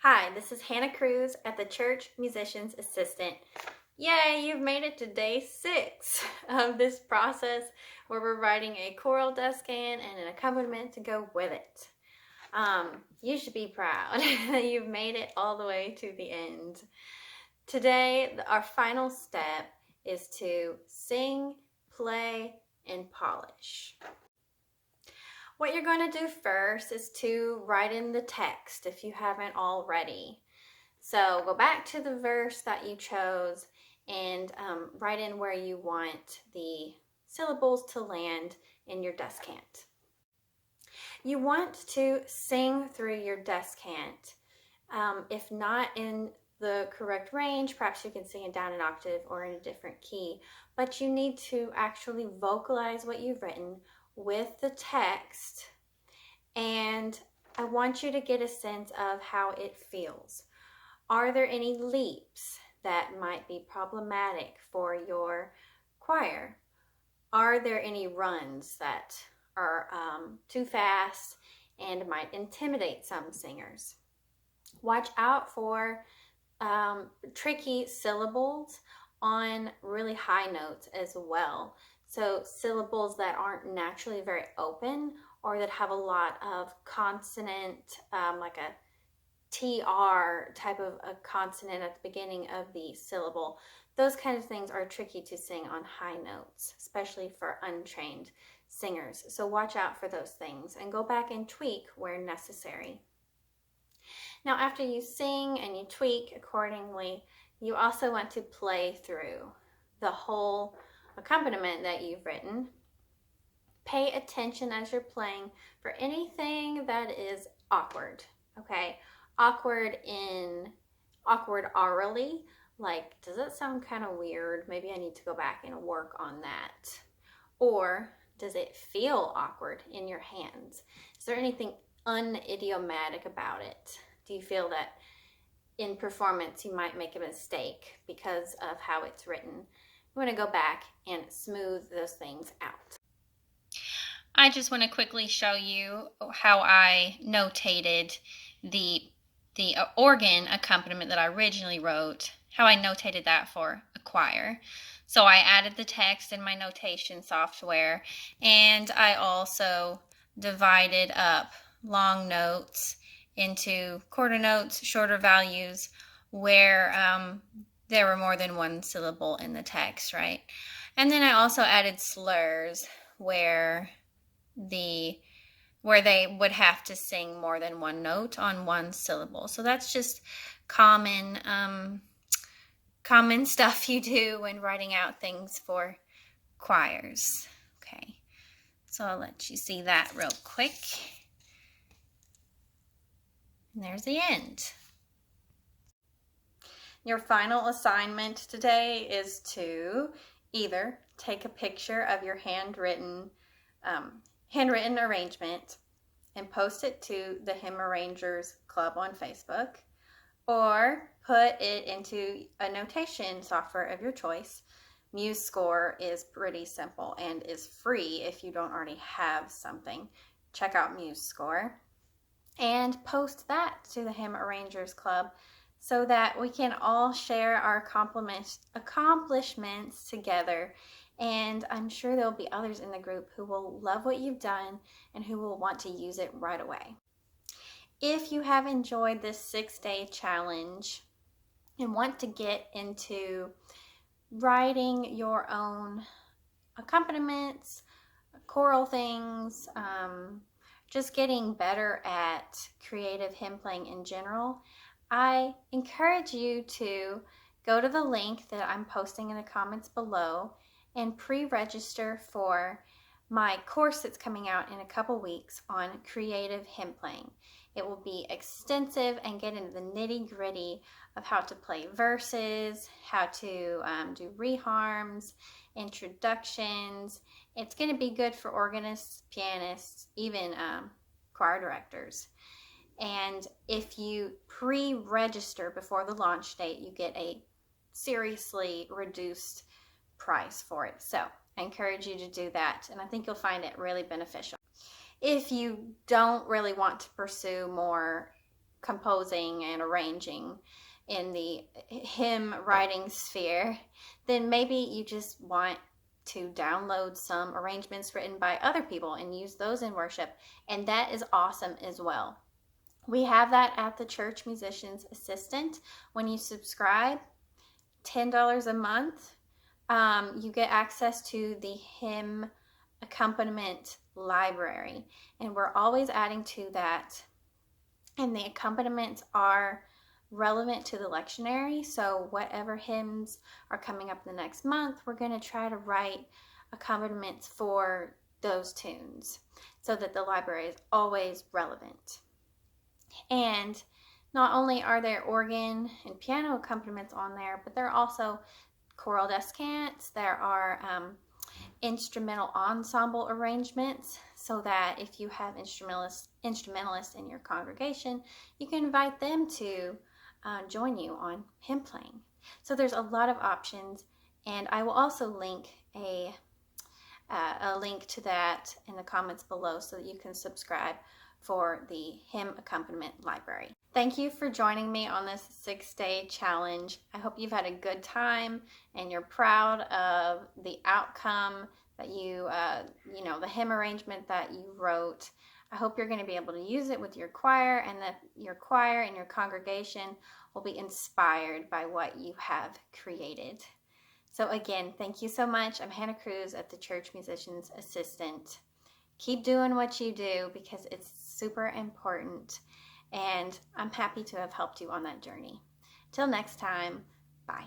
Hi, this is Hannah Cruz at the Church Musician's Assistant. Yay, you've made it to day 6 of this process where we're writing a choral descant and an accompaniment to go with it. You should be proud. You've made it all the way to the end. Today, our final step is to sing, play, and polish. What you're going to do first is to write in the text if you haven't already. So go back to the verse that you chose and write in where you want the syllables to land in your descant. You want to sing through your descant. If not in the correct range, perhaps you can sing it down an octave or in a different key, but you need to actually vocalize what you've written with the text, and I want you to get a sense of how it feels. Are there any leaps that might be problematic for your choir? Are there any runs that are too fast and might intimidate some singers? Watch out for tricky syllables on really high notes as well. So syllables that aren't naturally very open or that have a lot of consonant, like a TR type of a consonant at the beginning of the syllable. Those kind of things are tricky to sing on high notes, especially for untrained singers. So watch out for those things and go back and tweak where necessary. Now, after you sing and you tweak accordingly, you also want to play through the whole accompaniment that you've written. Pay attention as you're playing for anything that is awkward, okay? Awkward aurally, like, does that sound kind of weird? Maybe I need to go back and work on that. Or does it feel awkward in your hands? Is there anything unidiomatic about it? Do you feel that in performance you might make a mistake because of how it's written? You want to go back and smooth those things out. I just want to quickly show you how I notated the organ accompaniment that I originally wrote, how I notated that for a choir. So I added the text in my notation software, and I also divided up long notes into quarter notes, shorter values, where there were more than one syllable in the text, right? And then I also added slurs where they would have to sing more than one note on one syllable. So that's just common stuff you do when writing out things for choirs. Okay, so I'll let you see that real quick. And there's the end. Your final assignment today is to either take a picture of your handwritten arrangement and post it to the Hymn Arrangers Club on Facebook, or put it into a notation software of your choice. MuseScore is pretty simple and is free if you don't already have something. Check out MuseScore and post that to the Hymn Arrangers Club so that we can all share our accomplishments together. And I'm sure there'll be others in the group who will love what you've done and who will want to use it right away. If you have enjoyed this 6-day challenge and want to get into writing your own accompaniments, choral things, just getting better at creative hymn playing in general, I encourage you to go to the link that I'm posting in the comments below and pre-register for my course that's coming out in a couple weeks on creative hymn playing. It will be extensive and get into the nitty-gritty of how to play verses, how to do reharms, introductions. It's going to be good for organists, pianists, even choir directors. And if you pre-register before the launch date, you get a seriously reduced price for it. So I encourage you to do that, and I think you'll find it really beneficial. If you don't really want to pursue more composing and arranging in the hymn writing sphere, then maybe you just want to download some arrangements written by other people and use those in worship, and that is awesome as well. We have that at the Church Musicians Assistant. When you subscribe, $10 a month, you get access to the hymn accompaniment library, and we're always adding to that. And the accompaniments are relevant to the lectionary, so whatever hymns are coming up the next month, we're going to try to write accompaniments for those tunes so that the library is always relevant. And not only are there organ and piano accompaniments on there, but there are also choral descants. There are instrumental ensemble arrangements, so that if you have instrumentalists in your congregation, you can invite them to join you on hymn playing. So there's a lot of options, and I will also link a link to that in the comments below so that you can subscribe for the hymn accompaniment library. Thank you for joining me on this 6-day challenge. I hope you've had a good time and you're proud of the outcome that the hymn arrangement that you wrote. I hope you're going to be able to use it with your choir, and that your choir and your congregation will be inspired by what you have created. So again, thank you so much. I'm Hannah Cruz at the Church Musicians Assistant. Keep doing what you do because it's super important, and I'm happy to have helped you on that journey. Till next time, bye.